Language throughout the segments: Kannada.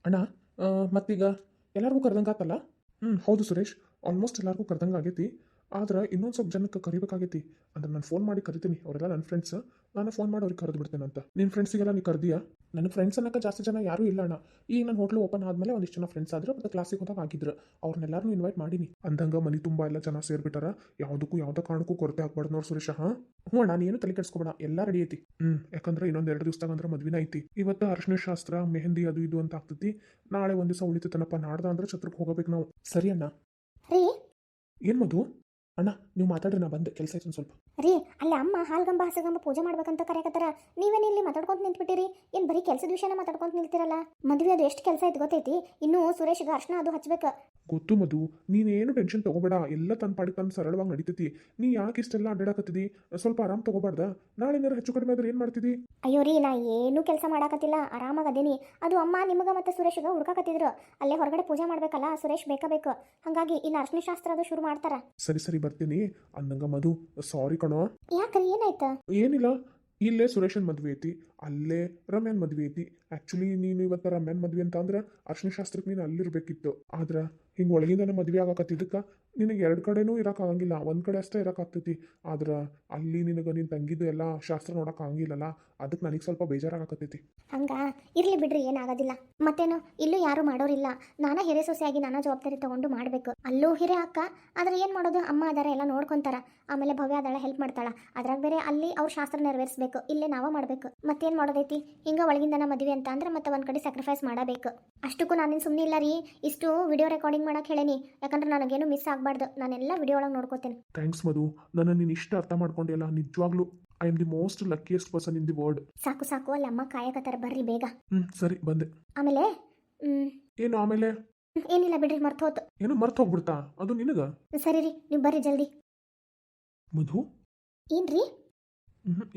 ಅಣ್ಣ ಮತ್ತೀಗ ಎಲ್ಲರಿಗೂ ಕರೆದಂಗಾತಲ್ಲ. ಹೌದು ಸುರೇಶ್, ಆಲ್ಮೋಸ್ಟ್ ಎಲ್ಲರಿಗೂ ಕರೆದಂಗೆ ಆಗೈತಿ. ಆದ್ರೆ ಇನ್ನೊಂದು ಸ್ವಲ್ಪ ಜನಕ್ಕೆ ಕರಿಬೇಕಾಗೈತಿ. ಅಂದ್ರೆ ನಾನು ಫೋನ್ ಮಾಡಿ ಕರಿತೀನಿ, ಅವರೆಲ್ಲ ನನ್ನ ಫ್ರೆಂಡ್ಸ್. ನಾನು ಫೋನ್ ಮಾಡಿ ಅವ್ರಿಗೆ ಕರೆದು ಬಿಡ್ತೇನೆ ಅಂತ. ನಿನ್ನ ಫ್ರೆಂಡ್ಸಿಗೆಲ್ಲ ನೀ ಕರೆದಿಯಾ? ನನ್ನ ಫ್ರೆಂಡ್ಸ್ ಅನ್ನೋಕೆ ಜಾಸ್ತಿ ಜನ ಯಾರೂ ಇಲ್ಲ ಅಣ್ಣ. ಈಗ ನನ್ನ ಹೋಟ್ಲು ಓಪನ್ ಆದಮೇಲೆ ಒಂದಿಷ್ಟು ಜನ ಫ್ರೆಂಡ್ಸ್ ಆದ್ರೆ ಮತ್ತು ಕ್ಲಾಸಿಗೆ ಹೋದಾಗ ಆಗಿದ್ರು. ಅವ್ರನ್ನೆಲ್ಲರೂ ಇನ್ವೈಟ್ ಮಾಡೀನಿ. ಅಂದಂಗೆ ಮನೆ ತುಂಬ ಎಲ್ಲ ಜನ ಸೇರ್ಬಿಟ್ಟಾರ. ಯಾವುದಕ್ಕೂ ಯಾವುದೇ ಕಾರಣಕ್ಕೂ ಕೊರತೆ ಆಗ್ಬಾರ್ದು ನೋಡಿ ಸುರೇಶ. ಹ್ಞೂ ಅಣ್ಣ, ನೀನು ತಲೆ ಕೆಡಿಸ್ಕೊಬೇಡ, ಎಲ್ಲ ರೆಡಿ ಐತಿ. ಯಾಕಂದ್ರೆ ಇನ್ನೊಂದು 2 ದಿವಸದಾಗ ಅಂದ್ರೆ ಮದ್ವಿನ ಐತಿ. ಇವತ್ತು ಅರಿಶಿನ ಶಾಸ್ತ್ರ, ಮೆಹಂದಿ ಅದು ಇದು ಅಂತ ಆಗ್ತೈತಿ. ನಾಳೆ ಒಂದು ದಿವಸ ಉಳಿತೈತನಪ್ಪ. ನಾಡ್ದ ಅಂದ್ರೆ ಛತ್ರಕ್ಕೆ ಹೋಗಬೇಕು ನಾವು. ಸರಿ ಅಣ್ಣ. ರೀ ಏನು ಮಧು? ಅಣ್ಣ ನೀವು ಮಾತಾಡ್ರಿ, ನಾ ಬಂದೆ, ಕೆಲಸ ಐತೆ ಒಂದು ಸ್ವಲ್ಪ. ರೀ ಅಲ್ಲಿ ಅಮ್ಮ ಹಾಲ್ಗಂಬ ಹಸಗಂಬ ಪೂಜೆ ಮಾಡ್ಬೇಕಂತ ಕರೆಯಕತ್ತಾರ. ನೀವೇನು ಇಲ್ಲಿ ಮಾತಾಡ್ಕೊಂತ ನಿಂತ್ಬಿಟ್ಟಿರಿ? ಏನು ಬರೀ ಕೆಲಸದ ವಿಷಯನ ಮಾತಾಡ್ಕೊಂತ ನಿಲ್ತಿರಲ್ಲ? ಮದುವೆ ಅದು ಎಷ್ಟು ಕೆಲಸ ಐತೆ ಗೊತ್ತೈತಿ? ಇನ್ನೂ ಸುರೇಶ್ಗೆ ಅರ್ಶನ ಅದು ಹಚ್ಬೇಕು. ಗೊತ್ತು ಮಧು, ನೀನೇನು ಟೆನ್ಷನ್ ತಗೋಬೇಡ. ಎಲ್ಲ ತನ್ನ ಪಾಡಿಗೆ ತಂದು ಸರಳವಾಗಿ ನಡೀತೈತಿ. ನೀ ಯಾಕೆ ಇಷ್ಟೆಲ್ಲ ಅಡ್ಡಾಡಕತ್ತಿದಿ? ಸ್ವಲ್ಪ ಆರಾಮ್ ತಗೋಬಾರ್ದ? ನಾಳೆ ಏನಾರು ಹೆಚ್ಚು ಕಡಿಮೆ ಆದ್ರೆ ಏನು ಮಾಡ್ತಿದ್ದಿ? ಅಯ್ಯೋ ರೀ, ನಾ ಏನೂ ಕೆಲಸ ಮಾಡಾಕತ್ತಿಲ್ಲ, ಆರಾಮಾಗಿ ಅದೇನಿ. ಅದು ಅಮ್ಮ ನಿಮಗೆ ಮತ್ತು ಸುರೇಶ್ಗೆ ಹುಡ್ಕಾಕತ್ತಿದ್ರು. ಅಲ್ಲೇ ಹೊರಗಡೆ ಪೂಜೆ ಮಾಡ್ಬೇಕಲ್ಲ, ಸುರೇಶ್ ಬೇಕು. ಹಾಗಾಗಿ ಇನ್ನು ಅರ್ಶನ ಶಾಸ್ತ್ರ ಅದು ಶುರು ಮಾಡ್ತಾರ. ಸರಿ ಸರಿ ಬರ್ತೀನಿ. ಅಂದಂಗ ಮಧು, ಸಾರಿ ಕಣೋ. ಯಾಕ್ರಿ, ಏನಾಯ್ತು? ಏನಿಲ್ಲ, ಇಲ್ಲೇ ಸುರೇಶನ್ ಮದ್ವೆ ಐತಿ, ಅಲ್ಲೇ ರಮ್ಯಾನ್ ಮದ್ವೆ ಐತಿ. ಆ್ಯಕ್ಚುಲಿ ನೀನು ಇವತ್ತು ರಮ್ಯಾನ್ ಮದ್ವೆ ಅಂತ ಅಂದ್ರೆ ಅರ್ಶನ ಶಾಸ್ತ್ರಕ್ಕೆ ನೀನು ಅಲ್ಲಿರ್ಬೇಕಿತ್ತು. ಆದ್ರೆ ಹಿಂಗೆ ಒಳಗಿಂದ ಮದ್ವೆ ಆಗಕತ್ತಿದ್ದಕ್ಕೆ ನಿನಗೆ 2 ಕಡೆನೂ ಇರೋಕ್ಕಾಗಂಗಿಲ್ಲ, ಒಂದು ಕಡೆ ಅಷ್ಟೇ ಇರೋಕ್ಕಾಗ್ತೈತಿ. ಆದ್ರೆ ಅಲ್ಲಿ ನಿನಗೆ ನಿನ್ನ ತಂಗಿದ್ದು ಎಲ್ಲ ಶಾಸ್ತ್ರ ನೋಡೋಕ್ಕಾಗಂಗಿಲ್ಲಲ್ಲ, ಅದಕ್ಕೆ ನನಗೆ ಸ್ವಲ್ಪ ಬೇಜಾರಾಗಕತ್ತೈತಿ. ಹಂಗ ಇರ್ಲಿ ಬಿಡ್ರಿ, ಏನಾಗೋದಿಲ್ಲ. ಮತ್ತೇನು, ಇಲ್ಲೂ ಯಾರು ಮಾಡೋರಿಲ್ಲ. ನಾನೇ ಹಿರೇ ಸೊಸೆಯಾಗಿ ನಾನಾ ಜವಾಬ್ದಾರಿ ತಗೊಂಡು ಮಾಡಬೇಕು. ಅಲ್ಲೂ ಹಿರೇ ಅಕ್ಕ, ಆದ್ರೆ ಏನು ಮಾಡೋದು, ಅಮ್ಮ ಅದಾರ, ಎಲ್ಲ ನೋಡ್ಕೊಂತಾರ. ಆಮೇಲೆ ಭವ್ಯ ಅದಾಳ, ಹೆಲ್ಪ್ ಮಾಡ್ತಾಳ. ಅದ್ರಾಗ ಬೇರೆ ಅಲ್ಲಿ ಅವ್ರ ಶಾಸ್ತ್ರ ನೆರವೇರಿಸಬೇಕು, ಇಲ್ಲೇ ನಾವ ಮಾಡಬೇಕು. ಮತ್ತೇನು ಮಾಡೋದೈತಿ? ಹಿಂಗೆ ಒಳಗಿಂದನ ಮದುವೆ ಅಂತ ಅಂದ್ರೆ ಮತ್ತೆ ಒಂದು ಕಡೆ ಸ್ಯಾಕ್ರಿಫೈಸ್ ಮಾಡಬೇಕು. ಅಷ್ಟಕ್ಕೂ ನಾನೇನು ಸುಮ್ಮನೆ ಇಲ್ಲ ರೀ. ಇಷ್ಟು ವಿಡಿಯೋ ರೆಕಾರ್ಡಿಂಗ್ ಮಾಡಕ್ಕೆ ಹೇಳೇನಿ, ಯಾಕಂದ್ರೆ ನನಗೇನು ಮಿಸ್ ಆಗಬಾರ್ದು. ನಾನೆಲ್ಲ ವಿಡಿಯೋ ಒಳಗೆ ನೋಡ್ಕೋತೇನೆ. ಥ್ಯಾಂಕ್ಸ್ ಮಧು, ನನ್ನ ನೀನು ಇಷ್ಟ ಅರ್ಥ ಮಾಡ್ಕೊಂಡಿಲ್ಲ. ನಿಜವಾಗ್ಲೂ I am the most luckiest person in the world. ಸಾಕು ಸಾಕು, ಅಲ್ಲಿ ಅಮ್ಮ ಕಾಯಕತ್ತಾರ, ಬರ್ರಿ ಬೇಗ. ಸರಿ ಬಂದೆ. ಆಮೇಲೆ ಏನು ಆಮೇಲೆ? ಏನಿಲ್ಲ ಬಿಡ್ರಿ, ಮರ್ತೋತು. ಏನು ಮರ್ತು ಹೋಗ್ಬಿಡ್ತಾ ಅದು ನಿನಗ? ಸರಿ ರೀ, ನೀವು ಬರ್ರಿ ಜಲ್ದಿ. ಮಧು, ಏನ್ರಿ?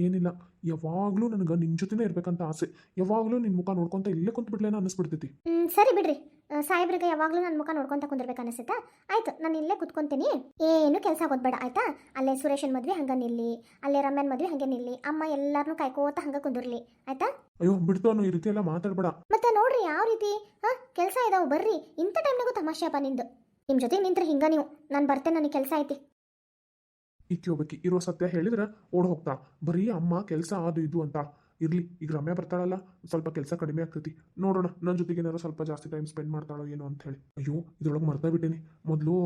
ಏನಿಲ್ಲ, ಯಾವಾಗಲೂ ನನಗೆ ನಿನ್ನ ಜೊತೆನೇ ಇರ್ಬೇಕಂತ ಆಸೆ. ಯಾವಾಗಲೂ ನಿನ್ನ ಮುಖ ನೋಡ್ಕೊಂತ ಇಲ್ಲೇ ಕುಂತ ಬಿಡ್ಲೇನ ಅನ್ನಿಸ್ಬಿಡ್ತೈತಿ. ಸರಿ ಬಿಡ್ರಿ, ಸಾಹೇಬ್ರಿಗೆ ಯಾವಾಗಲೂ ನನ್ನ ಮುಖ ನೋಡ್ಕೊಂತ ಕುಂದಿರ್ಬೇಕು ಅನಿಸುತ್ತಾ? ಆಯ್ತು, ನಾನು ಇಲ್ಲೇ ಕುತ್ಕೊಂತೀನಿ. ಏನು ಕೆಲಸ ಆಗೋದ್ಬೇಡ ಆಯ್ತಾ? ಅಲ್ಲೇ ಸುರೇಶನ್ ಮದ್ವೆ ಹಂಗೆ ನಿಲ್ಲಿ, ಅಲ್ಲೇ ರಮ್ಯಾನ್ ಮದ್ವೆ ಹಂಗೆ ನಿಲ್ಲಿ. ಅಮ್ಮ ಎಲ್ಲಾರನ್ನೂ ಕಾಯ್ಕೋತ ಹಂಗೆ ಕುಂದಿರ್ಲಿ ಆಯ್ತಾ? ಅಯ್ಯೋ ಬಿಡ್ತಾನು, ಈ ರೀತಿ ಎಲ್ಲ ಮಾತಾಡ್ಬೇಡ. ಮತ್ತೆ ನೋಡ್ರಿ ಯಾವ ರೀತಿ ಕೆಲಸ ಇದಾವೆ, ಬರ್ರಿ. ಇಂಥ ಟೈಮ್ನಾಗೂ ತಮಾಷೆ ಅಪ್ಪ ನಿಂದು. ನಿಮ್ಮ ಜೊತೆ ನಿಂತ್ರೆ ಹಿಂಗ ನೀವು. ನಾನು ಬರ್ತೇನೆ, ನನಗೆ ಕೆಲಸ ಐತಿ. ಈಕಿ ಹೋಗ್ಬೇಕಿ, ಇರೋ ಸತ್ಯ ಹೇಳಿದ್ರೆ ಓಡ್ ಹೋಗ್ತಾ. ಬರೀ ಅಮ್ಮ ಕೆಲಸ ಅದು ಇದು ಅಂತ. ಇರ್ಲಿ, ಈಗ ರಮ್ಯಾ ಬರ್ತಾಳಲ್ಲ, ಸ್ವಲ್ಪ ಕೆಲಸ ಕಡಿಮೆ ಆಗ್ತೈತಿ. ನೋಡೋಣ, ನನ್ನ ಜೊತೆಗೆ ಏನಾರು ಸ್ವಲ್ಪ ಜಾಸ್ತಿ ಟೈಮ್ ಸ್ಪೆಂಡ್ ಮಾಡ್ತಾಳೋ ಏನೋ ಅಂತ ಹೇಳಿ. ಅಯ್ಯೋ ಇದ್ರೊಳಗೆ ಮರ್ತಾ ಬಿಟ್ಟೇನಿ. ಮೊದಲು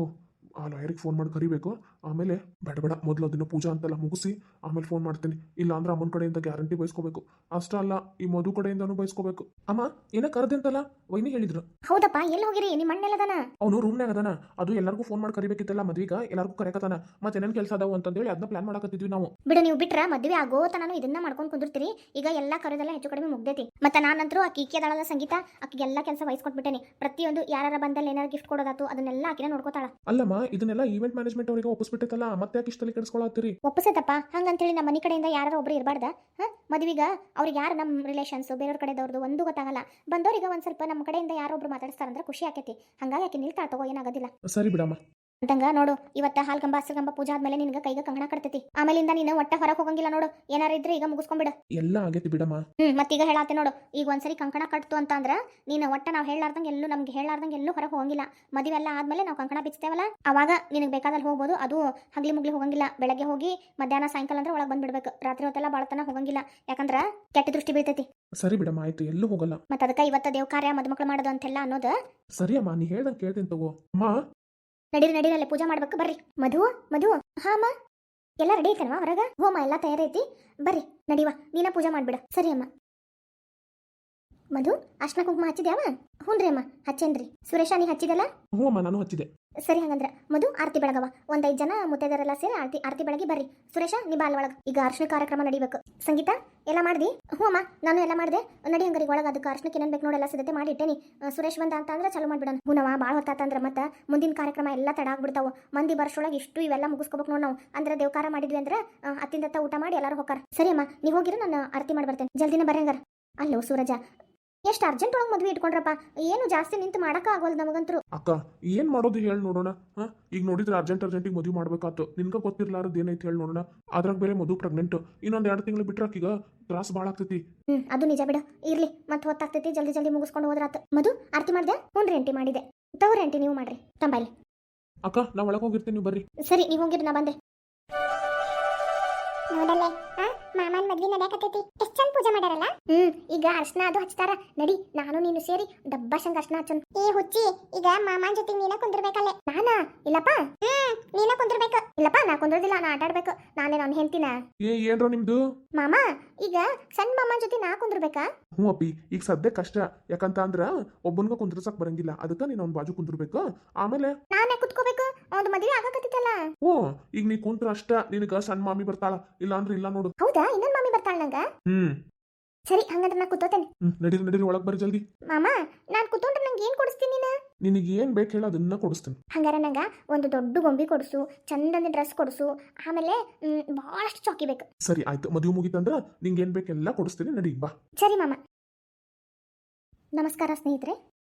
ಆ ಲಾಯರಿಗೆ ಫೋನ್ ಮಾಡಿ ಕರಿಬೇಕು. ಆಮೇಲೆ ಬೇಡ ಮೊದಲು ಅದನ್ನು ಪೂಜಾ ಅಂತೆಲ್ಲ ಮುಗಿಸಿ ಆಮೇಲೆ ಫೋನ್ ಮಾಡ್ತೀನಿ. ಇಲ್ಲ ಅಂದ್ರೆ ಅಮ್ಮನ ಕಡೆಯಿಂದ ಗ್ಯಾರಂಟಿ ಬಯಸ್ಕೋಬೇಕು. ಅಷ್ಟೇ ಅಲ್ಲ, ಈ ಮಧು ಕಡೆಯಿಂದನೂ ಬಯಸ್ಕೋಬೇಕು. ಅಮ್ಮ ಏನೋ ಕರೆದಂತಲ್ಲ, ವೈನಿ ಹೇಳಿದ್ರು. ಹೌದಪ್ಪ, ಎಲ್ಲಿ ಹೋಗಿರಿ? ನಿಮ್ಮ ಅಣ್ಣೆಲ್ಲದಾನ? ಅವನು ರೂಮ್ನಾಗ ಅದಾನ. ಅದು ಎಲ್ಲರಿಗೂ ಫೋನ್ ಮಾಡಿ ಕರಿಬೇಕಿತ್ತಲ್ಲ ಮದ್ವಿಗ, ಎಲ್ಲರಿಗೂ ಕರೆಕತಾನ. ಮತ್ತೆ ಏನೇನು ಕೆಲಸ ಅದಾವು ಅಂತಂದೇಳಿ ಅದನ್ನ ಪ್ಲಾನ್ ಮಾಡಕತ್ತಿದ್ವಿ ನಾವು. ಬಿಡು, ನೀವು ಬಿಟ್ರ ಮದುವೆ ಆಗೋತ ನಾನು ಇದನ್ನ ಮಾಡ್ಕೊಂಡು ಕುಂದಿರ್ತೀರಿ. ಈಗ ಎಲ್ಲ ಕರೆದೆಲ್ಲ ಹೆಚ್ಚು ಕಡಿಮೆ ಮುಗ್ದೈತಿ. ಮತ್ತೆ ನಾನಂತರೂ ಆಕಿ ಅದಾಳಲ್ಲ ಸಂಗೀತ, ಆಕಿಗೆಲ್ಲ ಕೆಲಸ ವಹಿಸ್ಕೊಟ್ಬಿಟ್ಟೇನೆ. ಪ್ರತಿಯೊಂದು ಯಾರ ಬಂದಲ್ಲಿ ಏನಾರು ಗಿಫ್ಟ್ ಕೊಡೋದಾತು ಅದನ್ನೆಲ್ಲ ಆಕಿನ ನೋಡ್ಕೋತಾಳ. ಅಲ್ಲಮ್ಮ, ಇದನ್ನೆಲ್ಲ ಈವೆಂಟ್ ಮ್ಯಾನೇಜ್ಮೆಂಟ್ ಅವರಿಗೆ ಒಪ್ಪಿಸ್ಬಿಟ್ಟೈತಲ್ಲ, ಮತ್ತೆ ಯಾಕೆ ಇಷ್ಟಲ್ಲಿ ಕೆಡಿಸ್ಕೊಳತ್ತೀರಿ? ಒಪ್ಪಿಸೈತಪ್ಪ. ಹಂಗಂತೇಳಿ ನಮ್ಮ ಮನೆ ಕಡೆಯಿಂದ ಯಾರು ಒಬ್ರು ಇರಬಾರ್ದ? ಮದುವೆಗ ಅವ್ರಿಗೆ ಯಾರು ನಮ್ಮ ರಿಲೇಷನ್ಸ್ ಬೇರೆಯವ್ರ ಕಡೆದವ್ರದ್ದು ಒಂದು ಗೊತ್ತಾಗಲ್ಲ. ಬಂದವ್ರಿಗೆ ಒಂದು ಸ್ವಲ್ಪ ನಮ್ಮ ಕಡೆಯಿಂದ ಯಾರೊಬ್ರು ಮಾತಾಡ್ತಾರಂದ್ರೆ ಖುಷಿ ಆಕೈತಿ. ಹಂಗಾಗಿ ಆಕೆ ನಿಲ್ತಾಳ ತಗೋ, ಏನಾಗೋದಿಲ್ಲ. ಸರಿ ಬಿಡಮ್ಮ. ಅಂತಂಗ ನೋಡು, ಇವತ್ತ ಹಾಲ್ಗಂಬ ಹಸಗಂಬ ಪೂಜಾ ಆದ್ಮೇಲೆ ನಿನ್ಗೆ ಕೈಗೆ ಕಂಗಣ ಕಟ್ತೈತಿ. ಆಮೇಲಿಂದ ನೀನು ಒಟ್ಟ ಹೊರಗೆ ಹೋಗಂಗಿಲ್ಲ ನೋಡು. ಏನಾರ ಇದ್ರೆ ಈಗ ಮುಗಿಸ್ಕೊಂಡ್ಬಿಡ. ಎಲ್ಲ ಆಗೈತಿ ಬಿಡಮ್ಮ. ಮತ್ತೀಗ ಹೇಳತ್ತೆ ನೋಡು, ಈಗ ಒಂದ್ಸರಿ ಕಂಕಣ ಕಟ್ತು ಅಂತಂದ್ರ ನೀನು ಒಟ್ಟ ನಾವು ಹೇಳಾರ್ದಂಗೆ ಎಲ್ಲೂ ನಮ್ಗೆ ಹೇಳಾರ್ದಂಗೆ ಎಲ್ಲೂ ಹೊರಗೆ ಹೋಗಂಗಿಲ್ಲ. ಮದುವೆ ಎಲ್ಲ ಆದ್ಮೇಲೆ ನಾವು ಕಂಕಣ ಬಿಚ್ತೇವಲ್ಲ, ಅವಾಗ ನಿನಗೆ ಬೇಕಾದಲ್ಲಿ ಹೋಗ್ಬೋದು. ಅದು ಹಗ್ಲಿ ಮುಗ್ಲಿ ಹೋಗಂಗಿಲ್ಲ. ಬೆಳಗ್ಗೆ ಹೋಗಿ ಮಧ್ಯಾಹ್ನ ಸಾಯಂಕಾಲ ಅಂದ್ರೆ ಒಳಗೆ ಬಂದ್ಬಿಡ್ಬೇಕು. ರಾತ್ರಿ ಹೊತ್ತೆಲ್ಲ ಬಾಳತನ ಹೋಗಂಗಿಲ್ಲ, ಯಾಕಂದ್ರ ಕೆಟ್ಟ ದೃಷ್ಟಿ ಬೀಳ್ತೈತಿ. ಸರಿ ಬಿಡಮ್ಮ, ಆಯ್ತು, ಎಲ್ಲೂ ಹೋಗಲ್ಲ. ಮತ್ತೆ ಅದಕ್ಕೆ ಇವತ್ತ ದೇವ್ ಕಾರ್ಯ ಮದುಮಕ್ಳು ಮಾಡೋದು ಅಂತೆಲ್ಲ ಅನ್ನೋದು. ಸರಿ ಅಮ್ಮ, ನೀ ಹೇಳ್ದಂಗೆ ಕೇಳ್ತೀನಿ ತಗೋ. ಅಮ್ಮ ನಡೀರಿ ಪೂಜಾ ಮಾಡ್ಬೇಕು, ಬರ್ರಿ. ಮಧು ಹಾ ಅಮ್ಮ, ಎಲ್ಲ ರೆಡಿ ಐತಲ್ವಾ? ಹೊರಗ ಹೋಮ ಎಲ್ಲ ತಯಾರೈತಿ, ಬರ್ರಿ ನಡಿವಾ. ನೀನ ಪೂಜಾ ಮಾಡ್ಬಿಡ. ಸರಿ ಅಮ್ಮ. ಮಧು, ಅರ್ಶನ ಕುಂಕುಮ ಹಚ್ಚಿದ್ಯಾವ? ಹ್ಞೂ ಅಮ್ಮ, ಹಚ್ಚೇನ್ರಿ. ಸುರೇಶ, ನೀ ಹಚ್ಚಿದಲ್ಲ? ಹ್ಞೂ ಅಮ್ಮ, ನಾನು ಹಚ್ಚಿದೆ. ಸರಿ, ಹಂಗಂದ್ರ ಮಧು ಆರತಿ ಬೆಳಗವ. 1-5 ಜನ ಮುತ್ತೈದರೆಲ್ಲ ಸೇರಿ ಆರತಿ ಬೆಳಗ್ಗೆ ಬರ್ರಿ. ಸುರೇಶ, ನೀ ಬಾಲ್ ಒಳಗೆ. ಈಗ ಅರ್ಶನ ಕಾರ್ಯಕ್ರಮ ನಡಿಬೇಕು. ಸಂಗೀತ ಎಲ್ಲ ಮಾಡ್ದಿ? ಹ್ಞೂ ಅಮ್ಮ, ನಾನು ಎಲ್ಲ ಮಾಡಿದೆ. ನಡಿ ಹಂಗಾರಿ ಒಳಗೆ. ಅದಕ್ಕೆ ಅರ್ಶನಕ್ಕೆ ಏನೇನು ಬೇಕು ನೋಡೆಲ್ಲ ಸಿದ್ಧತೆ ಮಾಡಿ ಇಟ್ಟೇನಿ. ಸುರೇಶ್ ಬಂದ ಅಂತಂದ್ರೆ ಚಲೋ ಮಾಡ್ಬಿಡೋಣ. ಹೂನವ, ಭಾಳ ಹೊತ್ತಾತಂದ್ರೆ ಮತ್ತೆ ಮುಂದಿನ ಕಾರ್ಯಕ್ರಮ ಎಲ್ಲ ತಡ ಆಗ್ಬಿಡ್ತಾವು. ಮಂದಿ ಬರ್ಷೊಳಗೆ ಇಷ್ಟು ಇವೆಲ್ಲ ಮುಗಿಸ್ಕೋಬೇಕು ನೋಡಿ ನಾವು. ಅಂದ್ರೆ ದೇವಕಾರ ಮಾಡಿದ್ವಿ ಅಂದ್ರೆ ಅತ್ತಿಂದತ್ತ ಊಟ ಮಾಡಿ ಎಲ್ಲರೂ ಹೋಗಾರ. ಸರಿ ಅಮ್ಮ, ನೀವು ಹೋಗಿರೋ, ನಾನು ಆರತಿ ಮಾಡಿ ಬರ್ತೇನೆ. ಜಲ್ದಿನ ಬರ್ರಿ ಹಂಗಾರ. ಅಲ್ಲೋ ಸೂರಜ, ಎಷ್ಟು ಅರ್ಜೆಂಟ್ ಒಳಗೆ ಮದ್ವೆ ಇಟ್ಕೊಂಡ್ರಪ್ಪ. ಏನು ಜಾಸ್ತಿ ನಿಂತು ಮಾಡಕ್ಕ ಆಗೋಲ್ಲ ನಮಗಂತರು. ಅಕ್ಕ ಏನ್ ಮಾಡೋದು ಹೇಳಿ ನೋಡೋಣ. ಈಗ ನೋಡಿದ್ರೆ ಅರ್ಜೆಂಟಿಗೆ ಮದುವೆ ಮಾಡ್ಬೇಕಾತು. ನಿನ್ಗ ಗೊತ್ತಿರ್ಲಾರದು ಏನೈತೆ ಹೇಳಿ ನೋಡೋಣ. ಅದ್ರಾಗ ಬೇರೆ ಮಧು ಪ್ರೆಗ್ನೆಂಟ್. ಇನ್ನೊಂದ್ 2 ತಿಂಗಳು ಬಿಟ್ರೆ ಆಕೀಗ ತ್ರಾಸ ಭಾಳ ಆಗ್ತೈತಿ. ಅದು ನಿಜ ಬಿಡ. ಇರ್ಲಿ ಮತ್ತೆ ಹೊತ್ತಾಗ್ತೈತಿ, ಜಲ್ದಿ ಜಲ್ದಿ ಮುಗಿಸ್ಕೊಂಡು ಹೋದ್ರಾತು. ಮಧು ಆರತಿ ಮಾಡ್ದೆ? ಹ್ಞೂ ಆಂಟಿ ಮಾಡಿದೆ. ತಗೋರಿ ಆಂಟಿ ನೀವು ಮಾಡ್ರಿ. ತಂಬಾಯ್ಲಿ. ಅಕ್ಕ ನಾ ಒಳಗೆ ಹೋಗಿರ್ತೀನಿ, ನೀವು ಬರ್ರಿ. ಸರಿ ನೀವು ಹೋಗಿರಿ, ನಾ ಬಂದೆ. ನೋಡಲ್ಲೇ ಮಾಮನ್ ಮದ್ವೆ ನಡೆಯಕತ್ತೈತಿ. ಎಷ್ಟ್ ಚಂದ ಪೂಜೆ ಮಾಡ್ಯಾರಲ್ಲ. ಈಗ ಅರ್ಶನ ಅದು ಹಚ್ತಾರ. ನಡಿ ನಾನು ನೀನು ಸೇರಿ ಡಬ್ಬಾಶಂಗ ಅರ್ಶನ ಹಚ್ಚನ್. ಏ ಹುಚ್ಚಿ, ಈಗ ಮಾಮನ್ ಜೊತೆ ನೀನ ಕುಂದಿರ್ಬೇಕಲ್ಲೇ. ನಾನಾ? ಇಲ್ಲಪ್ಪ, ನೀನ ಕುಂದಿರ್ಬೇಕು. ಇಲ್ಲಪ್ಪ ನಾ ಕುಂದ್ರದಿಲ್ಲ, ನಾ ಆಟ ಆಡ್ಬೇಕು. ನಾನೇ ನಾನು ಹೆಂಡ್ತಿನ. ಏನ್ರ ನಿಮ್ದು? ಮಾಮ ಈಗ ಸಣ್ಣ ಮಾಮನ ಜೊತೆ ನಾ ಕುಂದ್ರಬೇಕಾ? ಹ್ಞೂ ಅಪ್ಪಿ, ಈಗ ಸದ್ಯ ಕಷ್ಟ. ಯಾಕಂತ ಅಂದ್ರ ಒಬ್ಬನ್ಗ ಕುಂದ್ರಸಕ್ ಬರಂಗಿಲ್ಲ. ಅದಕ್ಕ ನೀನ್ ಅವ್ನ ಬಾಜು ಕುಂದ್ರಬೇಕು. ಆಮೇಲೆ ನಾನೇ ಕುತ್ಕೋಬೇಕು. ಅವ್ನ ಮದ್ವೆ ಆಗಕತ್ತಿತ್ತಲ್ಲ. ಓ ಈಗ ನೀ ಕುಂತ್ರ ಅಷ್ಟ ನಿನಗ ಸಣ್ಣ ಮಾಮಿ ಬರ್ತಾಳ. ಇಲ್ಲ ಅಂದ್ರೆ ಇಲ್ಲ ನೋಡು. ಹೌದಾ? ಇನ್ನೊಂದ್ ಮಾಮಿ ಬರ್ತಾಳ ನಂಗ? ಸರಿ, ಹಂಗಂದ್ರೆ ನಾ ಕುತ್ತೋತೇನೆ. ನಡೀರಿ ಒಳಗ್ ಬರ್ರಿ ಜಲ್ದಿ. ಮಾಮ ನಾನ್ ಕುತ್ಕೊಂಡ್ರೆ ನಂಗೆ ಏನ್ ಕೊಡಿಸ್ತೀನಿ ನೀನು? ನಿನಗೆ ಏನ್ ಬೇಕು ಹೇಳ ಅದನ್ನ ಕೊಡಿಸ್ತೀನಿ. ಹಂಗಾರೆ ನಂಗ ಒಂದು ದೊಡ್ಡ ಗೊಂಬಿ ಕೊಡಿಸು, ಚಂದನ ಡ್ರೆಸ್ ಕೊಡಿಸು, ಆಮೇಲೆ ಬಹಳಷ್ಟು ಚಾಕಿ ಬೇಕು. ಸರಿ ಆಯ್ತು, ಮದುವೆ ಮುಗಿತಂದ್ರ ನಿಂಗೆ ಏನ್ ಬೇಕೆಲ್ಲ ಕೊಡಿಸ್ತೀನಿ. ನಡಿ ಬಾ. ಸರಿ ಮಾಮ. ನಮಸ್ಕಾರ ಸ್ನೇಹಿತರೆ.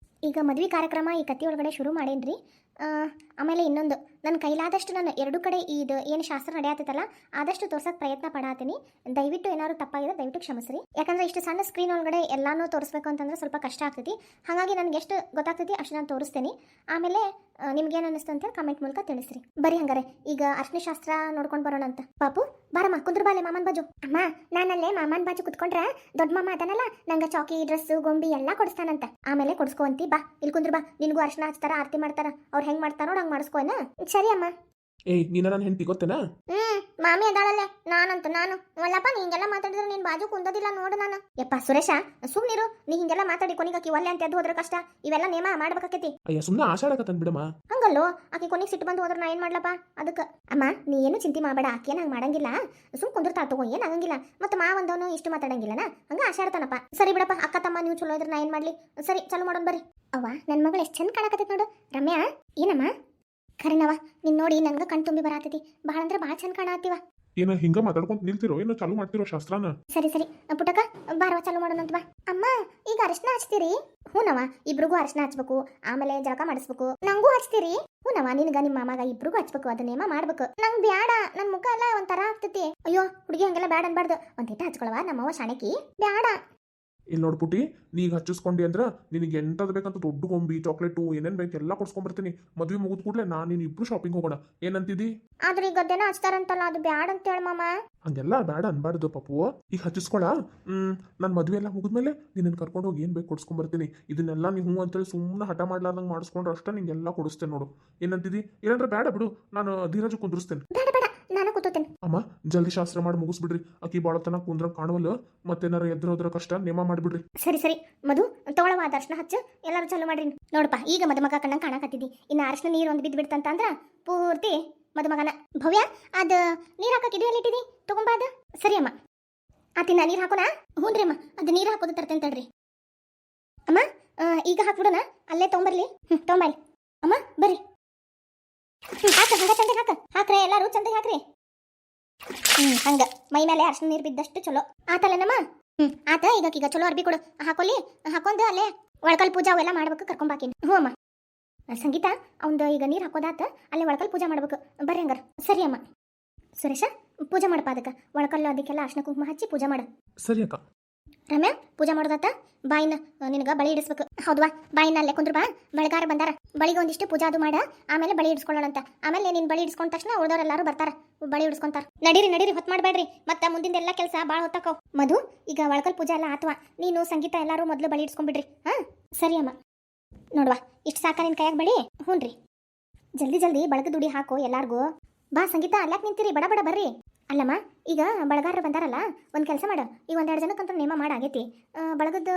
ಈಗ ಮದ್ವೆ ಕಾರ್ಯಕ್ರಮ ಈ ಕತ್ತಿ ಒಳಗಡೆ ಶುರು ಮಾಡೇನ್ರಿ. ಆಮೇಲೆ ಇನ್ನೊಂದು ನನ್ನ ಕೈಲಾದಷ್ಟು ನಾನು 2 ಕಡೆ ಇದು ಏನು ಶಾಸ್ತ್ರ ನಡೆಯತ್ತಲ್ಲ ಆದಷ್ಟು ತೋರ್ಸೋಕೆ ಪ್ರಯತ್ನ ಪಡಾತೀನಿ. ದಯವಿಟ್ಟು ಏನಾದ್ರು ತಪ್ಪಾಗಿದೆ ದಯವಿಟ್ಟು ಕ್ಷಮಿಸ್ರಿ. ಯಾಕಂದ್ರೆ ಇಷ್ಟು ಸಣ್ಣ ಸ್ಕ್ರೀನ್ ಒಳಗಡೆ ಎಲ್ಲಾನು ತೋರಿಸ್ಬೇಕು ಅಂತಂದ್ರೆ ಸ್ವಲ್ಪ ಕಷ್ಟ ಆಗ್ತೈತಿ. ಹಾಗಾಗಿ ನನಗೆ ಎಷ್ಟು ಗೊತ್ತಾಗ್ತೈತಿ ಅಷ್ಟು ನಾನು ತೋರಿಸ್ತೀನಿ. ಆಮೇಲೆ ನಿಮ್ಗೇನು ಅನ್ನಿಸ್ತು ಅಂತ ಕಮೆಂಟ್ ಮೂಲಕ ತಿಳಿಸ್ರಿ. ಬರೀ ಹಂಗಾರೆ ಈಗ ಅರ್ಶನ ಶಾಸ್ತ್ರ ನೋಡ್ಕೊಂಡು ಬರೋಣ ಅಂತ. ಪಾಪು ಬಾರಮ್ಮ ಕುಂದ್ರ ಬಾಲೆ ಮಾಮನ್ ಬಾಜು. ಅಮ್ಮ ನಾನಲ್ಲೇ ಮಾಮನ್ ಬಾಜು ಕುತ್ಕೊಂಡ್ರ ದೊಡ್ಡ ಮಾಮ ಅದನಲ್ಲ ನಂಗ ಚಾಕಿ ಡ್ರೆಸ್ ಗೊಂಬಿ ಎಲ್ಲಾ ಕೊಡಿಸ್ತಾನಂತ. ಆಮೇಲೆ ಕೊಡ್ಸ್ಕೊಂತಿ ಬಾ. ಇಲ್ಲಿ ಕುಂದ್ರ ಬಾ. ನಿನ್ಗೂ ಅರ್ಶನ ಹಚ್ತಾರ, ಆರತಿ ಮಾಡ್ತಾರ. ಅವ್ರು ಹೆಂಗ್ ಮಾಡ್ತಾರ ನೋಡ್ ಹಂಗ್ ಮಾಡಿಸ್ಕೋನ. ಸರಿ ಅಮ್ಮ. ಏಯ್ ನೀನ ನನ್ನ ಹೆಂಡತಿ ಗೊತ್ತೇನಾ? ಮಾಮಿ ಅದಾಳಲ್ಲೇ. ನಾನು ಅಲ್ಲಪ್ಪ, ನೀ ಹಿಂಗೆಲ್ಲ ಮಾತಾಡಿದ್ರೆ ನಿನ್ ಬಾಜು ಕುಂದೋದಿಲ್ಲ ನೋಡು ನಾನು. ಯಪ್ಪ ಸುರೇಶ ಸುಮ್ನಿರು. ನೀ ಹಿಂಗೆಲ್ಲ ಮಾತಾಡಿ ಕೊನಿಗೆ ಆಕಿ ಒಲ್ಲೆ ಅಂತ ಎದ್ದು ಹೋದ್ರ ಕಷ್ಟ. ಇವೆಲ್ಲ ನೇಮ ಮಾಡ್ಬೇಕಾಕತಿ. ಅಯ್ಯ ಸುಮ್ಮನೆ ಆಷಾಢಕತ್ತನ್ ಬಿಡಮ್ಮ. ಹಂಗಲ್ಲೋ, ಆಕಿ ಕೊನಿಗೆ ಸಿಟ್ಟು ಬಂದು ಹೋದ್ರ ನಾ ಏನ್ ಮಾಡ್ಲಪ್ಪ? ಅದಕ್ಕೆ ಅಮ್ಮ ನೀ ಏನು ಚಿಂತೆ ಮಾಡಬೇಡ. ಆಕಿ ಹಂಗೆ ಮಾಡಂಗಿಲ್ಲ. ಸುಮ್ ಕುಂದಿರ್ತಾಳ ತಗೋ, ಏನ್ ಆಗಂಗಿಲ್ಲ. ಮತ್ತೆ ಮಾವಂದವನು ಇಷ್ಟು ಮಾತಾಡಂಗಿಲ್ಲನ, ಹಂಗ ಆಷಾಡ್ತಾನಪ್ಪ. ಸರಿ ಬಿಡಪ್ಪ, ಅಕ್ಕ ತಮ್ಮ ನೀವು ಚಲೋ ಇದ್ರೆ ನಾ ಏನ್ ಮಾಡ್ಲಿ. ಸರಿ ಚಲೋ ಮಾಡೋಣ ಬರ್ರಿ. ಅವ್ವ ನನ್ ಮಗಳು ಎಷ್ಟ್ ಚಂದ ಕಾಣಕತ್ತೈತಿ ನೋಡು. ರಮ್ಯಾ ಏನಮ್ಮ? ಖರೇನವ ನಿನ್ ನೋಡಿ ನನ್ಗ ಕಣ್ ತುಂಬಿ ಬರಾತೈತಿ. ಬಹಳ ಅಂದ್ರೆ ಬಹಳ ಚಂದ ಕಾಣತ್ತೀವ. ಏನ ಹಿಂಗ ಮಾತಾಡ್ಕೊಂತ ನಿಲ್ತಿರೋ ಏನೋ ಚಾಲು ಮಾಡ್ತಿರೋ ಶಾಸ್ತ್ರನ? ಸರಿ ಪುಟಕ ಬಾರವ ಚಾಲು ಮಾಡೋಣಂತ ಬಾ. ಅಮ್ಮ ಈಗ ಅರಿಶಿನ ಹಚ್ತೀರಿ? ಹೂನವ, ಇಬ್ರಿಗೂ ಅರಿಶಿನ ಹಚ್ಬೇಕು. ಆಮೇಲೆ ಜಳಕ ಮಾಡಿಸ್ಬೇಕು. ನಂಗೂ ಹಚ್ತೀರಿ? ಹೂನವ, ನಿನ್ಗ ನಿಮ್ಮ ಮಾಮಗ ಇಬ್ರಿಗೂ ಹಚ್ಬೇಕು. ಅದನ್ನೇಮ ಮಾಡ್ಬೇಕು. ನಂಗೆ ಬ್ಯಾಡ, ನನ್ ಮುಖ ಎಲ್ಲ ಒಂಥರ ಆಗ್ತೈತಿ. ಅಯ್ಯೋ ಹುಡುಗಿ ಹಂಗೆಲ್ಲ ಬ್ಯಾಡ ಅನ್ಬಾರ್ದು. ಒಂದಿಟ ಹಚ್ಕೊಳವ, ನಮ್ಮವ್ವ ಶಾಣಕಿ. ಬ್ಯಾಡ. ಇಲ್ಲಿ ನೋಡ್ಬಿಟ್ಟಿ, ನೀಗ ಹಚ್ಚಿಸ್ಕೊಂಡಿ ಅಂದ್ರ ನಿನಗೆ ಎಂತದ್ ಬೇಕಂತ ದೊಡ್ಡ ಗೊಂಬಿ ಚಾಕ್ಲೇಟು ಏನೇನ್ ಬೇಕು ಎಲ್ಲ ಕೊಡ್ಸ್ಕೊಂಡ್ಬರ್ತೀನಿ. ಮದ್ವೆ ಮುಗಿದ್ ಕೂಡ್ಲೆ ನಾನು ನೀನು ಇಬ್ರು ಶಾಪಿಂಗ್ ಹೋಗೋಣ. ಏನಂತಿದಿ? ಆದ್ರೆ ಈಗ ಗದ್ದೆನ ಹಚ್ತಾರಂತಲ್ಲ, ಅದು ಬ್ಯಾಡ ಅಂತ ಹೇಳ ಮಾಮ. ಹಂಗೆಲ್ಲ ಬೇಡ ಅನ್ಬಾರ್ದು ಪಪ್ಪು. ಈಗ ಹಚ್ಚಿಸ್ಕೊಳ. ನನ್ನ ಮದ್ವೆ ಎಲ್ಲ ಮುಗಿದ್ಮೇಲೆ ನಿನ್ನ ಕರ್ಕೊಂಡು ಹೋಗಿ ಏನ್ ಬೇಕು ಕೊಡ್ಸ್ಕೊಂಡ್ಬರ್ತೀನಿ. ಇದನ್ನೆಲ್ಲ ನೀವು ಹ್ಞೂ ಅಂತೇಳಿ ಸುಮ್ಮನೆ ಹಠ ಮಾಡ್ಲಾರ್ದಂಗೆ ಮಾಡಿಸ್ಕೊಂಡ್ರೆ ಅಷ್ಟೇ ನಿಂಗೆಲ್ಲ ಕೊಡಿಸ್ತೇನೆ ನೋಡು. ಏನಂತಿದಿ? ಇಲ್ಲಾಂದ್ರೆ ಬೇಡ ಬಿಡು, ನಾನು ಧೀರಜ್ ಕುಂದ್ರಿಸ್ತೇನೆ. ಬೇಡ ನಾನು ಕೂತೋತೇನೆ. ಅಮ್ಮ ಜಲ್ದಿ ಶಾಸ್ತ್ರ ಮಾಡಿ ಮುಗಿಸ್ಬಿಡ್ರಿ. ಆಕಿ ಬಾಳ ತನ ಕುಂದ್ರ ಕಾಣವಲ್ಲ. ಮತ್ತೇನಾರ ಎದ್ರೋದ್ರ ಕಷ್ಟ ನೇಮ ಮಾಡ್ಬಿಡ್ರಿ. ಸರಿ ಮಧು ತಗೊಳವ ದರ್ಶನ ಹಚ್ಚು. ಎಲ್ಲರೂ ಚಲೋ ಮಾಡ್ರಿ. ನೋಡಪ್ಪ ಈಗ ಮದುಮಗ ಕಣ್ಣಂಗೆ ಕಾಣಕತ್ತಿದ್ದಿ. ಇನ್ನು ಅರ್ಶನ ನೀರು ಒಂದು ಬಿದ್ದು ಬಿಡ್ತಂತ ಅಂದ್ರ ಪೂರ್ತಿ ಮದುಮಗನ. ಭವ್ಯ ಅದು ನೀರು ಹಾಕಕ್ಕೆ ಇದು ಎಲ್ಲಿಟ್ಟಿದಿ? ತಗೊಂಬ ಅದು. ಸರಿ ಅಮ್ಮ. ಆತಿನ ನೀರು ಹಾಕೋಣ? ಹ್ಞೂನ್ರಿ ಅಮ್ಮ, ಅದು ನೀರು ಹಾಕೋದು ತರ್ತೇನೆ ತಡ್ರಿ ಅಮ್ಮ. ಈಗ ಹಾಕ್ಬಿಡೋಣ, ಅಲ್ಲೇ ತೊಗೊಂಬರ್ಲಿ. ತೊಗೊಂಬರ್ಲಿ ಅಮ್ಮ, ಬರ್ರಿ. ಹಾಕ ಹಂಗ ಚಂದ ಹಾಕ್ರೆ ಎಲ್ಲಾರು ಚಂದ ಹಾಕ್ರಿ. ಹಂಗ ಮೈ ಮೇಲೆ ಅರ್ಶನ ನೀರು ಬಿದ್ದಷ್ಟು ಚಲೋ ಆತಲ್ಲನಮ್ಮ. ಆತ ಈಗ ಚಲೋ ಅರ್ಬಿ ಕೊಡು. ಹಾಕೊಲಿ ಹಾಕೊಂಡ್ ಅಲ್ಲೇ ಒಳಕಲ್ ಪೂಜಾ ಅವೆಲ್ಲ ಮಾಡ್ಬೇಕು. ಕರ್ಕೊಂಬಾಕಿನಿ. ಹ್ಞೂ ಅಮ್ಮ. ಸಂಗೀತ ಅವಂದು ಈಗ ನೀರು ಹಾಕೋದಾತ, ಅಲ್ಲೇ ಒಳಕಲ್ ಪೂಜಾ ಮಾಡ್ಬೇಕು. ಬರ್ರಿ ಹಂಗಾರ. ಸರಿ ಅಮ್ಮ. ಸುರೇಶ ಪೂಜೆ ಮಾಡಪ್ಪ. ಅದಕ್ಕೆ ಒಳಕಲ್ಲು ಅದಕ್ಕೆಲ್ಲ ಅರ್ಶನ ಕುಂಕುಮ ಹಚ್ಚಿ ಪೂಜೆ ಮಾಡು. ಸರಿ ಅಕ್ಕ. ರಮ್ಯಾ ಪೂಜೆ ಮಾಡೋದಾತ. ಬಾಯಿನ ನಿನಗ ಬಳಿ ಇಡಿಸ್ಬೇಕು. ಹೌದ್ವಾ, ಬಾಯಿನ ಅಲ್ಲೇ ಕುಂದ್ರ ಬಾ. ಬೆಳಗಾರ ಬಂದಾರ, ಬಳಿಗೆ ಒಂದಿಷ್ಟು ಪೂಜಾ ಅದು ಮಾಡ. ಆಮೇಲೆ ಬಳಿ ಇಡಿಸ್ಕೊಳ್ಳೋಣಂತ. ಆಮೇಲೆ ನೀನ್ ಬಳಿ ಇಡಿಸ್ಕೊಂಡ ತಕ್ಷಣ ಉಳ್ದವ್ರೆಲ್ಲಾರು ಬರ್ತಾರ, ಬಳಿ ಇಡಿಸ್ಕೊಂತಾರ. ನಡೀರಿ ಹೊತ್ತು ಮಾಡಬೇಡ್ರಿ. ಮತ್ತೆ ಮುಂದಿನ ಎಲ್ಲ ಕೆಲಸ ಭಾಳ ಹೊತ್ತಾಕವ್. ಮಧು ಈಗ ಒಳಕಲ್ ಪೂಜೆ ಎಲ್ಲ ಆತ್ವಾ. ನೀನು ಸಂಗೀತ ಎಲ್ಲಾರು ಮೊದಲು ಬಳಿ ಇಡಿಸ್ಕೊಂಡ್ಬಿಡ್ರಿ. ಹಾ ಸರಿ ಅಮ್ಮ. ನೋಡ್ವಾ ಇಷ್ಟು ಸಾಕ ನಿನ್ ಕೈಯಾಗ ಬಳಿ? ಹ್ಞೂನ್ರಿ. ಜಲ್ದಿ ಬಳಗ ದುಡಿ ಹಾಕು ಎಲ್ಲಾರ್ಗೂ. ಬಾ ಸಂಗೀತ, ಅಲ್ಲಾಕ್ ನಿಂತೀರಿ? ಬಡ ಬರ್ರಿ. ಅಲ್ಲಮ್ಮ ಈಗ ಬಳಗಾರರು ಬಂದಾರಲ್ಲ, ಒಂದು ಕೆಲಸ ಮಾಡು. ಈಗ 1-2 ಜನಕ್ಕಂತೂ ನೇಮ ಮಾಡಾಗೈತಿ. ಬಳಗದ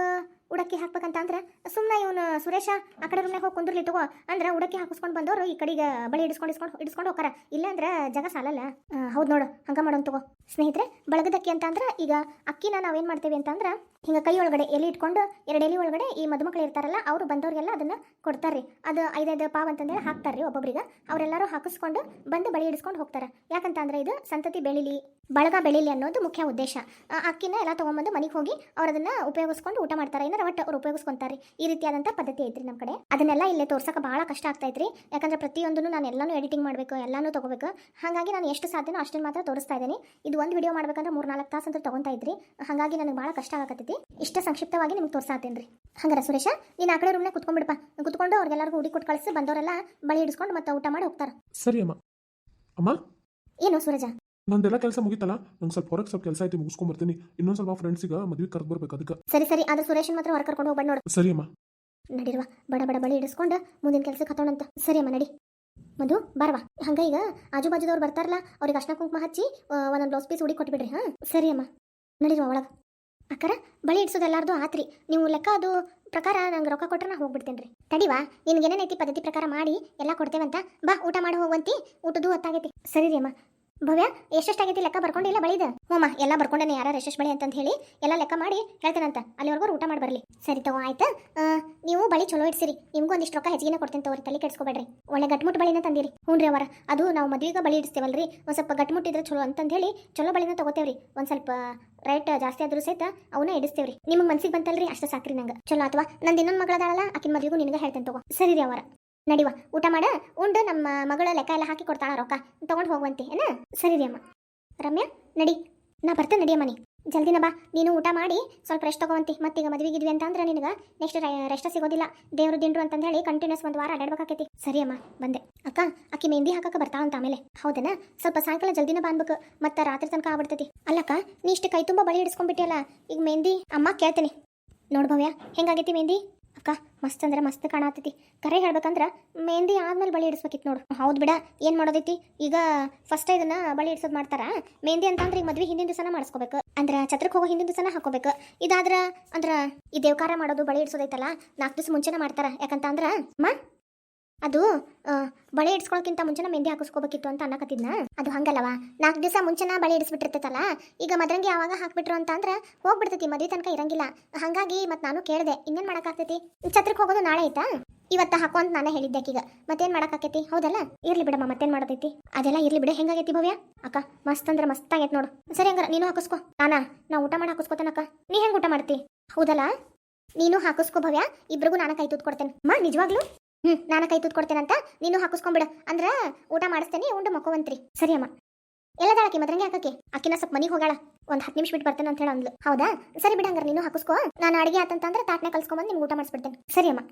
ಉಡಕ್ಕಿ ಹಾಕ್ಬೇಕಂತ ಅಂದ್ರೆ ಸುಮ್ಮನೆ ಇವನು ಸುರೇಶ ಆ ಕಡೆ ರೂಮ್ನಾಗ ಹೋಗಿ ಕುಂದ್ರಲಿ ತಗೋ. ಅಂದ್ರೆ ಉಡಕ್ಕಿ ಹಾಕಿಸ್ಕೊಂಡು ಬಂದವರು ಈ ಕಡೆಗೆ ಬಳಿ ಇಡಿಸ್ಕೊಂಡು ಹೋಗಾರ. ಇಲ್ಲ ಅಂದ್ರೆ ಜಾಗ ಸಾಲಲ್ಲ. ಹೌದು ನೋಡು, ಹಂಗ ಮಾಡೋಣ ತಗೋ. ಸ್ನೇಹಿತರೆ ಬಳಗದಕ್ಕಿ ಅಂತ ಅಂದ್ರೆ ಈಗ ಅಕ್ಕಿನ ನಾವೇನು ಮಾಡ್ತೇವೆ ಅಂತಂದ್ರೆ ಹಿಂಗೆ ಕೈ ಒಳಗಡೆ ಎಲೆ ಇಟ್ಕೊಂಡು 2 ಎಲೆ ಒಳಗಡೆ ಈ ಮದುಮಕ್ಳು ಇರ್ತಾರಲ್ಲ ಅವರು ಬಂದವ್ರಿಗೆಲ್ಲ ಅದನ್ನ ಕೊಡ್ತಾರ್ರಿ. ಅದು 5 ಪಾವ್ ಅಂತಂದೇಳಿ ಹಾಕ್ತಾರ್ರಿ ಒಬ್ಬೊಬ್ರಿಗೆ. ಅವರೆಲ್ಲರೂ ಹಾಕಿಸ್ಕೊಂಡು ಬಂದು ಬಳಿ ಇಡಿಸ್ಕೊಂಡು ಹೋಗ್ತಾರೆ. ಯಾಕಂತ ಅಂದ್ರೆ ಇದು ಸಂತತಿ ಬೆಳಿಲಿ, ಬಳಗ ಬೆಳಿಲಿ ಅನ್ನೋದು ಮುಖ್ಯ ಉದ್ದೇಶ. ಅಕ್ಕಿನ ಎಲ್ಲ ತೊಗೊಂಬಂದು ಮನೆಗೆ ಹೋಗಿ ಅವ್ರು ಅದನ್ನ ಉಪಯೋಗಿಸ್ಕೊಂಡು ಊಟ ಮಾಡ್ತಾರೆ, ಏನಾರ ಒಟ್ಟು ಅವ್ರು ಉಪಯೋಗಿಸ್ಕೊಂತಾರೆ. ಈ ರೀತಿಯಾದಂಥ ಪದ್ಧತಿ ಐತ್ರಿ ನಮ್ಮ ಕಡೆ. ಅದನ್ನೆಲ್ಲ ಇಲ್ಲೇ ತೋರ್ಸಕ್ಕೆ ಭಾಳ ಕಷ್ಟ ಆಗ್ತಾ ಐತ್ರಿ. ಯಾಕಂದ್ರೆ ಪ್ರತಿಯೊಂದನ್ನು ನಾನು ಎಲ್ಲಾನು ಎಡಿಟಿಂಗ್ ಮಾಡಬೇಕು, ಎಲ್ಲಾನು ತಗೋಬೇಕು. ಹಾಗಾಗಿ ನಾನು ಎಷ್ಟು ಸಾಧ್ಯನೋ ಅಷ್ಟನ್ನು ಮಾತ್ರ ತೋರಿಸ್ತಾ ಇದ್ದೀನಿ. ಇದು ಒಂದು ವಿಡಿಯೋ ಮಾಡ್ಬೇಕಂದ್ರೆ 3-4 ತಾಸು ಅಂತ ತಗೊಂತಾ ಇದ್ರಿ. ಹಾಗಾಗಿ ನನಗೆ ಭಾಳ ಕಷ್ಟ ಆಗತ್ತೈತಿ. ಇಷ್ಟ ಸಂಕ್ಷಿಪ್ತವಾಗಿ ನಿಮ್ಗೆ ತೋರಿಸಾತೇನೆ ರೀ. ಹಂಗಾರೆ ಸುರೇಶ, ನೀನು ಆ ಕಡೆ ರೂಮ್ನಾಗ ಕುತ್ಕೊಂಡ್ಬಿಡಪ್ಪ. ಕುತ್ಕೊಂಡು ಅವ್ರಿಗೆಲ್ಲರಿಗೂ ಉಡಿ ಕೊಟ್ಟು ಕಳಿಸಿ ಬಂದವರೆಲ್ಲ ಬಳಿ ಹಿಡಿಸ್ಕೊಂಡು ಮತ್ತೆ ಊಟ ಮಾಡಿ ಹೋಗ್ತಾರೆ. ಸರಿ ಅಮ್ಮ. ಅಮ್ಮ, ಏನು ಸೂರಜ? ನಂದೆಲ್ಲ ಕೆಲಸ ಮುಗಿತಲ್ಲ, ನಂಗೆ ಸ್ವಲ್ಪ ಹೊರಗೆ ಸ್ವಲ್ಪ ಕೆಲಸ ಐತಿ, ಮುಗಿಸ್ಕೊಂಡ್ಬರ್ತೀನಿ. ಇನ್ನೊಂದು ಸ್ವಲ್ಪ ಫ್ರೆಂಡ್ಸಿಗೆ ಮದ್ವೆ ಕರೆದು ಬರ್ಬೇಕು ಅದಕ್ಕೆ. ಸರಿ ಆದ್ರೆ ಸುರೇಶನ್ ಮಾತ್ರ ಹೊರ ಕರ್ಕೊಂಡು ಹೋಗ್ಬೇಡ ನೋಡು. ಸರಿ ಅಮ್ಮ. ನಡಿರುವ, ಬಡ ಬಳಿ ಹಿಡಿಸ್ಕೊಂಡು ಮುಂದಿನ ಕೆಲಸಕ್ಕೆ ಹತ್ತೋಣಂತ. ಸರಿ ಅಮ್ಮ, ನಡಿ. ಮಧು ಬಾರವಾ. ಹಂಗ ಈಗ ಆಜು ಬಾಜುದವ್ರು ಬರ್ತಾರಲ್ಲ, ಅವ್ರಿಗೆ ಅರ್ಶಿನ ಕುಂಕುಮ ಹಚ್ಚಿ ಒಂದೊಂದು ಬ್ಲೌಸ್ ಪೀಸ್ ಉಡಿ ಕೊಟ್ಬಿಡ್ರಿ. ಹಾಂ ಸರಿ ಅಮ್ಮ, ನಡಿರುವ ಒಳಗೆ. ಅಕ್ಕರ ಬಳಿ ಇಡ್ಸೋದು ಎಲ್ಲಾರ್ದು ಆತ್ರಿ. ನೀವು ಲೆಕ್ಕ ಅದು ಪ್ರಕಾರ ನಂಗೆ ರೊಕ್ಕ ಕೊಟ್ರೆ ನಾ ಹೋಗ್ಬಿಡ್ತೇನೆ ರೀ. ತಡಿವಾ, ನಿನ್ಗೆ ಏನೇನೈತಿ ಪದ್ಧತಿ ಪ್ರಕಾರ ಮಾಡಿ ಎಲ್ಲ ಕೊಡ್ತೇವಂತ. ಬಾ, ಊಟ ಮಾಡಿ ಹೋಗುವಂತಿ. ಊಟದ್ದು ಹೊತ್ತಾಗೈತಿ. ಸರಿ ರೀ ಅಮ್ಮ. ಭವ್ಯ, ಎಷ್ಟೆಷ್ಟಾಗೈತಿ ಲೆಕ್ಕ ಬರ್ಕೊಂಡಿಲ್ಲ ಬಳಿದ? ಹೋಮ ಎಲ್ಲ ಬರ್ಕೊಂಡೇನೆ, ಯಾರು ಎಷ್ಟೆಷ್ಟು ಬಳಿ ಅಂತಂದು ಹೇಳಿ ಎಲ್ಲ ಲೆಕ್ಕ ಮಾಡಿ ಹೇಳ್ತೇನಂತ. ಅಲ್ಲಿವರೆಗೂ ಊಟ ಮಾಡಿ ಬರಲಿ. ಸರಿ ತಗೋ, ಆಯ್ತಾ. ನೀವು ಬಳಿ ಚಲೋ ಇಡ್ಸಿರಿ. ನಿಮ್ಗೂ ಒಂದಿಷ್ಟು ರೊಕ್ಕ ಹೆಚ್ಚಿಗೆ ಕೊಡ್ತೀನಿ ತಗೋರಿ, ತಲೆ ಕೆಡಿಸ್ಕೋಬೇಡ್ರಿ. ಒಳ್ಳೆ ಗಟ್ಮುಟ್ಟು ಬಳಿನ ತಂದಿರಿ. ಹ್ಞೂ ರೀ ಅವರ, ಅದು ನಾವು ಮದುವೆಗೆ ಬಳಿ ಇಡಿಸ್ತೇವಲ್ರಿ, ಒಂದು ಸ್ವಲ್ಪ ಗಟ್ಮುಟ್ಟಿದ್ರೆ ಚಲೋ ಅಂತಂದು ಹೇಳಿ ಚಲೋ ಬಳಿನ ತಗೋತೇವ್ರಿ. ಒಂದು ಸ್ವಲ್ಪ ರೇಟ್ ಜಾಸ್ತಿ ಆದ್ರೂ ಸಹಿತ ಅವನ್ನ ಇಡಿಸ್ತೇವ್ರಿ. ನಿಮ್ಗೆ ಮನ್ಸಿಗೆ ಬಂತಲ್ರಿ ಅಷ್ಟು ಸಾಕ್ರಿ ನಂಗೆ. ಚಲೋ ಅಥವಾ ನಂದು ಇನ್ನೊಂದು ಮಗಳದಾಳಲ್ಲ, ಆಕಿನ ಮದುವೆಗೂ ನಿನಗೆ ಹೇಳ್ತೇನೆ ತಗೋ. ಸರಿ ರೀ ಅವರ, ನಡಿವ ಊಟ ಮಾಡ. ಉಂಡು ನಮ್ಮ ಮಗಳ ಲೆಕ್ಕ ಎಲ್ಲ ಹಾಕಿ ಕೊಡ್ತಾಳ, ರೊಕ್ಕ ತೊಗೊಂಡು ಹೋಗುವಂತೆ ಏನ. ಸರಿ ರೀ ಅಮ್ಮ. ರಮ್ಯಾ, ನಡಿ, ನಾ ಬರ್ತೇನೆ. ನಡಿಯಮ್ಮ, ನೀ ಜಲ್ದಿನ ಬಾ. ನೀನು ಊಟ ಮಾಡಿ ಸ್ವಲ್ಪ ರೆಸ್ಟ್ ತಗೋವಂತಿ. ಮತ್ತೀಗ ಮದುವೆಗಿದ್ವಿ ಅಂತ ಅಂದ್ರೆ ನಿನಗೆ ನೆಕ್ಸ್ಟ್ ರೆಸ್ಟ್ ಸಿಗೋದಿಲ್ಲ. ದೇವ್ರು ದಿಂಡ್ರು ಅಂತಂದು ಹೇಳಿ ಕಂಟಿನ್ಯೂಸ್ 1 ವಾರ ಅಡ್ಡಾಡ್ಬೇಕಾಕೈತಿ. ಸರಿ ಅಮ್ಮ, ಬಂದೆ. ಅಕ್ಕ, ಆಕಿ ಮೆಹಂದಿ ಹಾಕಕ್ಕೆ ಬರ್ತಾಳಂತ ಆಮೇಲೆ. ಹೌದನ? ಸ್ವಲ್ಪ ಸಾಯಂಕಾಲ ಜಲ್ದಿನ ಬಾನ್ಬೇಕು, ಮತ್ತೆ ರಾತ್ರಿ ತನಕ ಆಗ್ಬಿಡ್ತೈತಿ. ಅಲ್ಲಕ್ಕ, ನೀ ಇಷ್ಟು ಕೈ ತುಂಬ ಬಳಿ ಹಿಡಿಸ್ಕೊಂಡ್ಬಿಟ್ಟಿಯಲ್ಲ, ಈಗ ಮೆಹಂದಿ ಅಮ್ಮ ಕೇಳ್ತೀನಿ. ನೋಡು ಭವ್ಯ, ಹೆಂಗಾಗೈತಿ ಮೆಹಂದಿ? ಅಕ್ಕ, ಮಸ್ತ್ ಅಂದ್ರೆ ಮಸ್ತ್ ಕಾಣತೈತಿ. ಕರೆ ಹೇಳ್ಬೇಕಂದ್ರೆ ಮೆಹಂದಿ ಆದ್ಮೇಲೆ ಬಳಿ ಇಡಿಸ್ಬೇಕಿತ್ತು ನೋಡು. ಹೌದು ಬಿಡ, ಏನು ಮಾಡೋದೈತಿ ಈಗ. ಫಸ್ಟ್ ಇದನ್ನ ಬಳಿ ಇಡ್ಸೋದು ಮಾಡ್ತಾರ. ಮೆಹಂದಿ ಅಂತಂದ್ರೆ ಈಗ ಮದ್ವೆ ಹಿಂದಿನ ದಿವಸನ ಮಾಡಿಸ್ಕೋಬೇಕು, ಅಂದ್ರೆ ಛತ್ರಕ್ಕೆ ಹೋಗೋ ಹಿಂದಿನ ದಿವಸನ ಹಾಕೋಬೇಕು. ಇದಾದ್ರ ಅಂದ್ರೆ ಈ ದೇವಕಾರ ಮಾಡೋದು ಬಳಿ ಇಡ್ಸೋದೈತಲ್ಲ 4 ದಿವಸ ಮುಂಚೆನೇ ಮಾಡ್ತಾರ. ಯಾಕಂತ ಅಂದ್ರೆ ಅದು ಬಳೆ ಇಡ್ಸ್ಕೊಳಕ್ಕಿಂತ ಮುಂಚೆನ ಮೆಹಂದಿ ಹಾಕಿಸ್ಕೋಬೇಕಿತ್ತು ಅಂತ ಅನ್ನಕತ್ತಿದ್ನ. ಅದು ಹಂಗಲ್ಲವಾ, 4 ದಿವಸ ಮುಂಚೆನ ಬಳೆ ಇಡಿಸ್ಬಿಟ್ಟಿರ್ತೈತಲ್ಲ. ಈಗ ಮದ್ರಂಗಿ ಯಾವಾಗ ಹಾಕ್ಬಿಟ್ರು ಅಂತ ಅಂದ್ರೆ ಹೋಗ್ಬಿಡ್ತೈತಿ, ಮದ್ವೆ ತನಕ ಇರಂಗಿಲ್ಲ. ಹಾಗಾಗಿ ಮತ್ತೆ ನಾನು ಕೇಳಿದೆ, ಇನ್ನೇನು ಮಾಡೋಕ್ಕಾಗ್ತೈತಿ. ಛತ್ರಕ್ಕೆ ಹೋಗೋದು ನಾಳೆ ಆಯ್ತಾ, ಇವತ್ತ ಹಾಕೋ ಅಂತ ನಾನೇ ಹೇಳಿದ್ದೆ ಈಗ. ಮತ್ತೇನು ಮಾಡೋಕ್ಕಾಕೈತಿ, ಹೌದಲ್ಲ? ಇರ್ಲಿ ಬಿಡಮ್ಮ, ಮತ್ತೇನು ಮಾಡೋದೈತಿ. ಅದೆಲ್ಲ ಇರ್ಲಿ ಬಿಡ. ಹೆಂಗಾಗೈತಿ ಭವ್ಯ? ಅಕ್ಕ, ಮಸ್ತ್ ಅಂದ್ರೆ ಮಸ್ತ್ ಆಗೈತೆ ನೋಡು. ಸರಿ ಹಂಗಾರ ನೀನು ಹಾಕಿಸ್ಕೊ. ನಾ ಊಟ ಮಾಡಿ ಹಾಕಿಸ್ಕೋತೇನಕ್ಕ. ನೀ ಹೆಂಗೆ ಊಟ ಮಾಡ್ತಿ? ಹೌದಲ್ಲ, ನೀನು ಹಾಕಿಸ್ಕೊ ಭವ್ಯ. ಇಬ್ರಿಗೂ ನಾನು ಕೈ ತೂತ್ ಕೊಡ್ತೇನೆ. ನಿಜವಾಗ್ಲೂ? ನಾನು ಕೈ ತೂತ್ ಕೊಡ್ತೇನಂತ, ನೀನು ಹಾಕಿಸ್ಕೊಂಬಿಡ. ಅಂದ್ರೆ ಊಟ ಮಾಡಿಸ್ತೇನೆ, ಉಂಡು ಮಕ್ಕೋವಂತ್ರಿ. ಸರಿ ಅಮ್ಮ. ಎಲ್ಲದಾಳಕಿ ಮದ್ರಂಗಿ ಹಾಕಕ್ಕೆ? ಅಕ್ಕಿನ ಸ್ವಲ್ಪ ಮನೆಗೆ ಹೋಗಾಳ, ಒಂದು 10 ನಿಮಿಷ ಬಿಟ್ಟು ಬರ್ತೇನೆ ಅಂತ ಹೇಳಿ ಅಂದ್ಲು. ಹೌದಾ? ಸರಿ ಬಿಡ, ಹಂಗಾರೆ ನೀನು ಹಾಕಿಸ್ಕೊ. ನಾನು ಅಡಿಗೆ ಆತಂತಂದ್ರೆ ತಾಟ್ನೆ ಕಲ್ಸ್ಕೊಂಬಂದು ನಿಮ್ಗೆ ಊಟ ಮಾಡಿಸ್ಬಿಡ್ತೇನೆ. ಸರಿ ಅಮ್ಮ.